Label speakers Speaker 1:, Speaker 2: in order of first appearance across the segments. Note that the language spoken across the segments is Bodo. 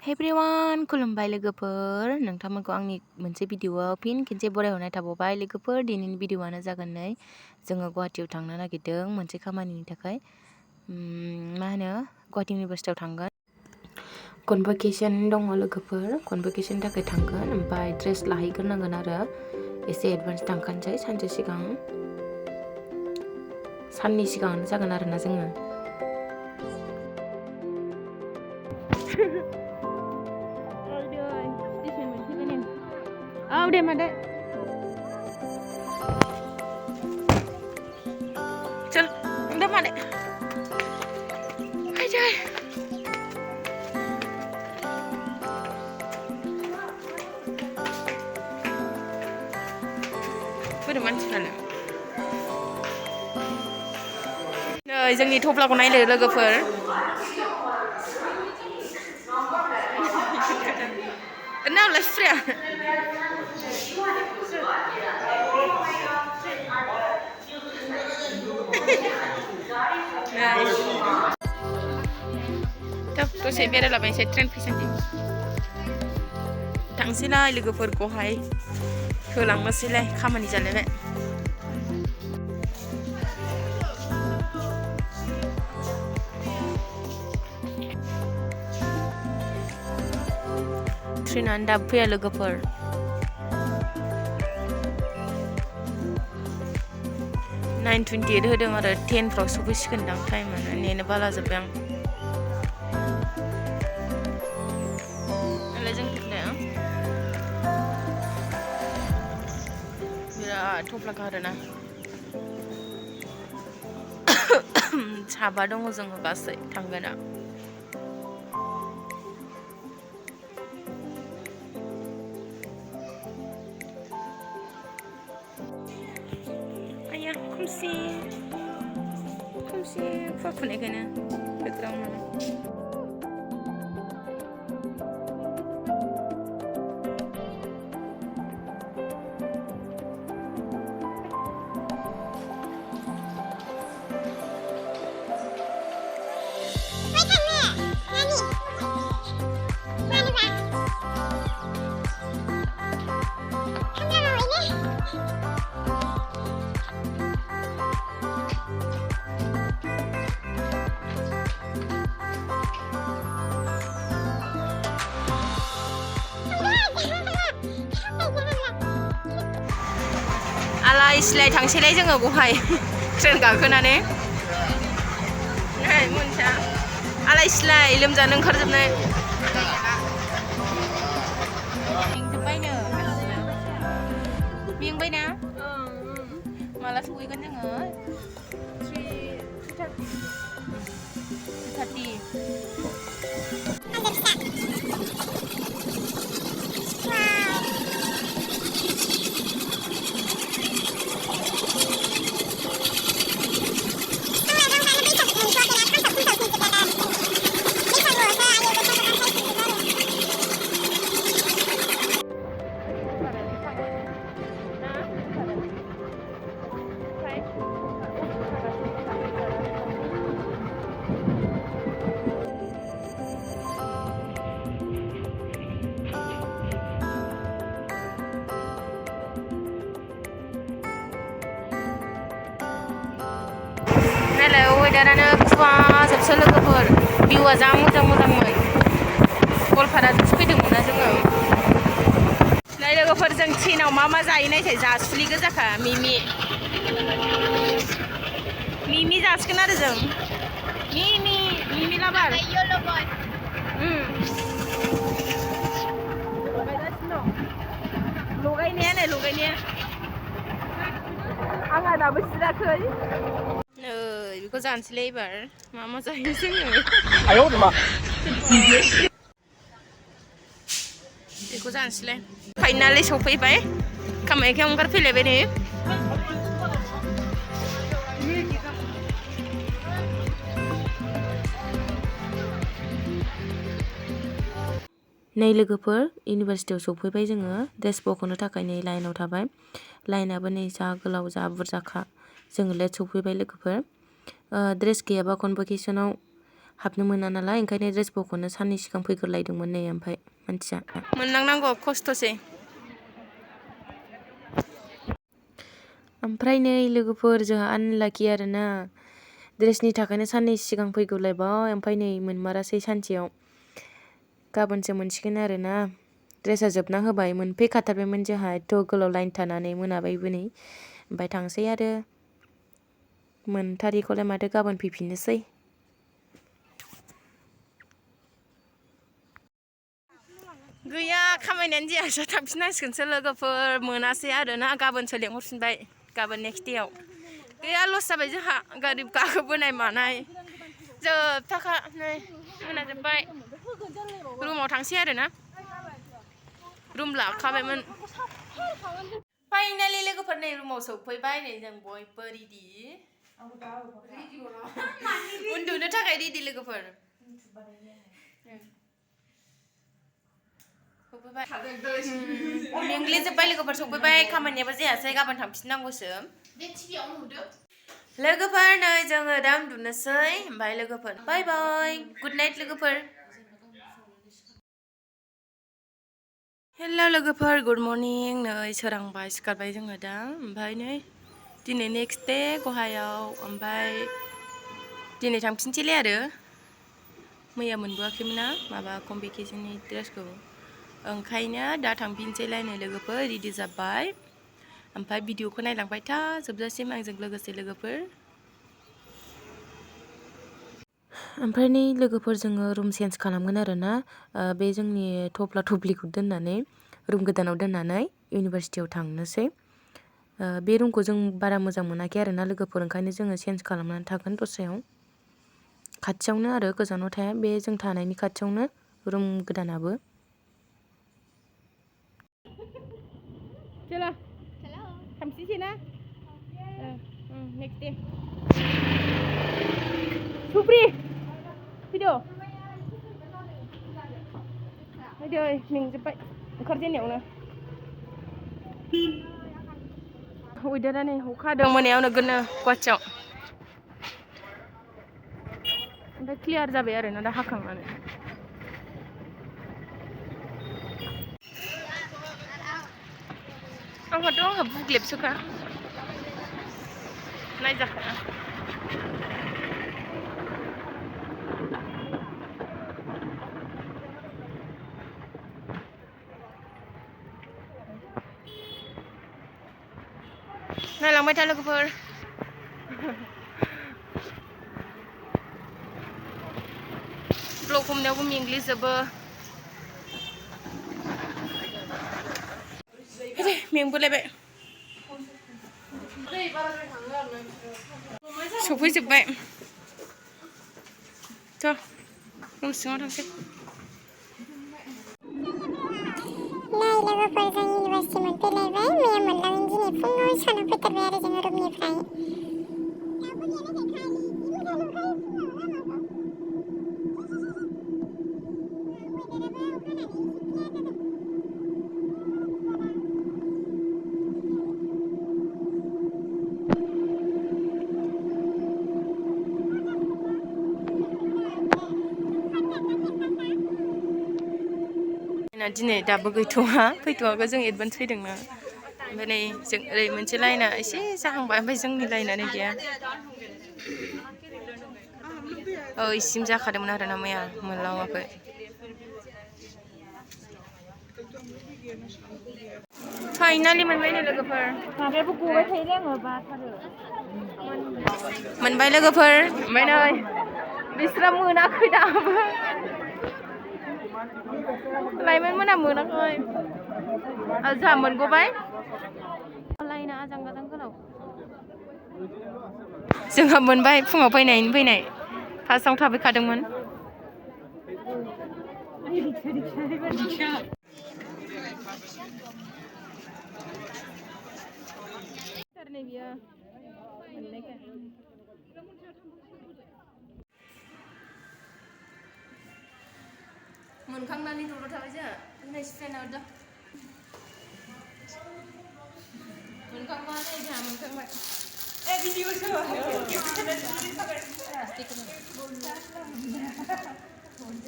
Speaker 1: Hey everyone, खुलुमबाय लोगोफोर नोंथांमोनखौ आंनि मोनसे भिडिअआव फिन खेनसे बरायहरनाय थाबावबाय लोगोफोर दिनैनि भिडिअआनो जागोन नै जोङो गुवाहाटीयाव थांनो नागिरदों मोनसे खामानिनि थाखाय मा होनो गुवाहाटी इउनिभारसिटियाव थांगोन कनभकेसन दङ लोगोफोर कनभकेसननि थाखाय थांगोन ओमफ्राय ड्रेस लाहैग्रोनांगोन आरो एसे एडभान्स थांखानोसै सानसे सिगां साननि सिगाङानो जागोन आरोना जोङो Oh, deh, Made. Cel, udah, Made. Hai, coy. Udah mancing नै जोंनि थफ्लाखौ नायदो लोगोफोर Nah, ulah frya. दसे बेरायलाबायनोसै ट्रेन फैसान्दि थांसैलाय लोगोफोरखौहाय होलांनोसैलाय खामानि जालायबाय ट्रेनानो दाबो फैया लोगोफोर 9:28 होदों आरो 10 फ्राव सफैसिगोनदां टाइमानो नेनो बाला जोब्बाय आं बिराद थफ्लाखा आरोना साबा दङ जोङो गासै थांगोना आया खोमसि फुफुनायखायनो बेकग्राउन्ड आलाय सिलाय थांसैलाय जोङो बहाय ट्रेन गाखोनानै नै मोनसा आलाय सिलाय लोमजानो ओंखारजोबनाय मेंबायना माला सहैगोन जोङो 3:30 नायलाय वेदारानो खुवाजोबसो लोगोफोर भिउआ जा मोजांमोन गवालपाराजोंसो फैदोंमोन ना जोङो नाय लोगोफोर जों ट्रेनाव मा जायो नायसाय जासुलि गोजाखा मिमि जासिगोन आरो जों मिमि लाबार लगायनाया आंहा दाबो सिराखै बेखौ जानोसैलाय एबार मा जायो जोङो बेखौ जानोसैलाय फाइनालि सफैबाय कामाख्यायाव ओंखारफैलायबाय नै लोगोफोर इउनिभारसिटियाव सफैबाय जोङो ड्रेस बख'नो थाखाय नै लाइनाव थाबाय लाइनाबो नै जा गोलाव जा बुरजाखा जोङो लेट सफैबाय लोगोफोर ड्रेस गैयाबा कनभकेसनाव हाबनो मोना नालाय ओंखायनो ड्रेस बख'नो साननै सिगां फैग्रोलायदोंमोन नै ओमफ्राय मानसिया मोननांगौ खस्थ'सै। ओमफ्राय नै लोगोफोर जोंहा आनलाकि आरोना ड्रेसनि थाखायनो साननै सिगां फैगौलायबाय ओमफ्राय नै मोनमारासै सानसेयाव गाबोनसो मोनसिगोन आरोना ड्रेसा जोबना होबाय मोनफैखाथारबायमोन जोंहा एथ' गोलाव लाइन थानानै मोनाबायबो नै ओमफ्राय थांसै आरो मोनथारिखौलाय माथो गाबोन फैफिननोसै। गैया खामायनायानो जायासै थांफिननांसिगोनसो लोगोफोर मोनासै आरोना गाबोनसो लेंहरफिनबाय गाबोन नेक्स्ट देयाव गैया लस जाबाय जोंहा गारि गाखोबोनाय मानाय जोबथाखा नै मोनाजोब्बाय रुमाव थांसै आरोना रुम लाखाबायमोन। फाइनालि लोगोफोर नै रुमाव सफैबाय नै जों बयबो रेडि उन्दुनो थाखाय रेडि लोगोफोर मेंग्लिजोब्बाय लोगोफोर सफैबाय खामानियाबो जायासै गाबोन थांफिननांगौसो लोगोफोर नै जोङो दा उन्दुनोसै ओमफ्राय लोगोफोर बाय बाय गुड नाइट लोगोफोर। हेल' लोगोफोर गुड मर्निं नै सोरांबाय सिखारबाय जोङो दा ओमफ्राय नै दिनै नेक्स्ट दे गहायाव ओमफ्राय दिनै थांफिनसैलाय आरो मैया मोनबोआखैमोन ना माबा कम्पिटिसननि ड्रेसखौ ओंखायनो दा थांफिनसैलाय नै लोगोफोर रेडि जाबाय ओमफ्राय भिडिअखौ नायलांबाय था जोबजासिम आंजों लोगोसे लोगोफोर। ओमफ्राय नै लोगोफोर जोङो रुम चेन्ज खालामगोन आरोना बे जोंनि थफ्ला थफ्लिखौ दोननानै रुम गोदानाव दोननानै इउनिभारसिटियाव थांनोसै। बे रुमखौ जों बारा मोजां मोनाखै आरोना लोगोफोर ओंखायनो जोङो चेन्ज खालामनानै थागोन दस्रायाव खाथियावनो आरो गोजानाव थाया बे जों थानायनि खाथियावनो रुम गोदानाबो। चलो थांफिनसै ना नेक्स्ट दे सुप्रि फैदो फैदो मेंजोब्बाय ओंखारजेननायावनो वेदारा नै अखा हादों मोनायाव नोगोरनो गुवाहाटियाव ओमफ्राय क्लियार जाबाय आरोना दा हाखांनानै आंहा बुग्लेबसोखा नायजाखाया नायलांबाय था लोगोफोर ब्लग हमनायावबो मेंग्लिजोबो मेंबोलायबाय सफैजोब्बाय थ' रुम सिङाव थांसै।
Speaker 2: नै लोगोफोर जों इउनिभारसिटि मोनफैलायबाय मैया मोनलांनानै दिनै फुङाव सानाव फैथारबाय आरो जोङो रुमनिफ्राय
Speaker 1: दिनै दाबो गैथ'वा फैथ'वाखै जों एडभान्स फैदोंना ओमफ्राय नै जों ओरै मोनसे लाइना एसे जाहांबाय ओमफ्राय जोंनि लाइनानो गैया इसिम जाखादोंमोन आरोना मैया मोनलाङाखै फाइनालि मोनबाय नै लोगोफोर माबायाबो गबाय थायोलै आङो बाथारो मोनबाय लोगोफोर ओमफ्राय नै बिस्रा मोनाखै दाबो लाइमोन मोना मोनाखै जोंहा मोनगबाय लाइना आजां गाजां गोलाव जोंहा मोनबाय फुङाव फैनायनि फैनाय फार्स्टआव थाफैखादोंमोन मोनखांनानै दलर थाबाय जोंहा नै स्प्रेना हरदों मोनखांबाय जोंहा मोनखांबाय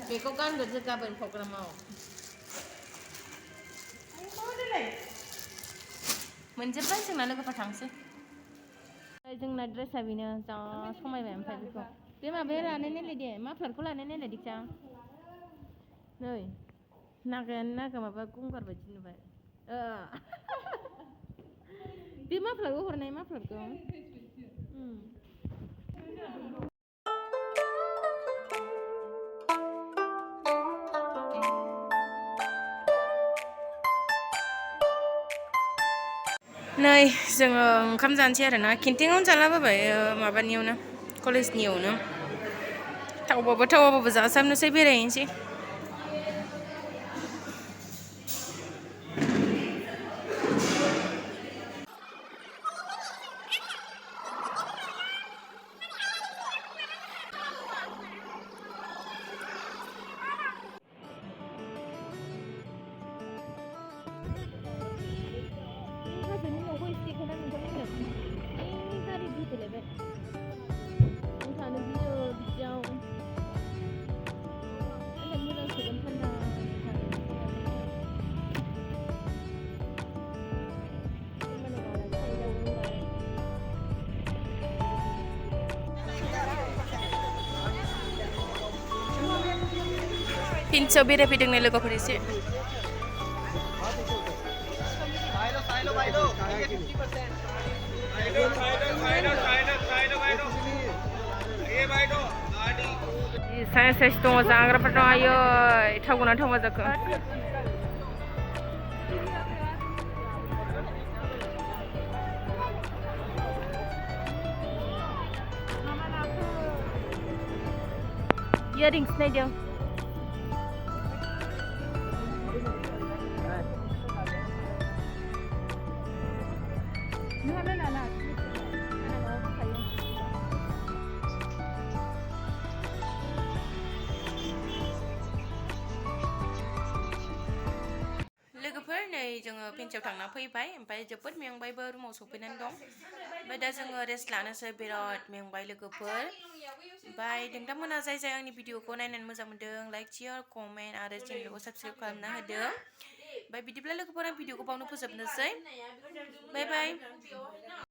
Speaker 1: बेखौ गानगोनसो गाबोन प्रग्रामाव मोनजोब्बाय जोंना लोगोफोर थांसै जोंना ड्रेसा बेनो जा समायबाय ओमफ्राय बेखौ बे माबाया लानाय नायलाय दे माफ्लारखौ लानाय नायलाय दिखिसा नै नागायानो नागा माबा गंगार बायदि नुबाय बे माफ्लारखौ हरनाय माफ्लारखौ नै जोङो ओंखाम जानोसै आरोना केन्टिनावनो जालाबाबाय माबानियावनो कलेजनियावनो थावबाबो जासाबनोसै बेरायहैनोसै पिन्सआव बेरायफैदोंनो लोगोफोर एसे साइस साइस दङ जाग्राफोर दं आयै थावगोना थावा जाखो इयारिंस नायदों लोगोफोर नै जोङो पेन्सियाव थांना फैबाय ओमफ्राय जोबोद मेंबायबो रुमाव सफैनानै दं ओमफ्राय दा जोङो रेस्ट लानोसै बिराद मेंबाय लोगोफोर ओमफ्राय नोंथांमोना जाय जाय आंनि भिडिअखौ नायनानै मोजां मोनदों लाइक शेयार कमेन्ट आरो चेनेलखौ साबस्क्राइब खालामना होदो ओमफ्राय बिदिब्ला लोगोफोर आं भिडिअखौ बावनो फोजोबनोसै बाय बाय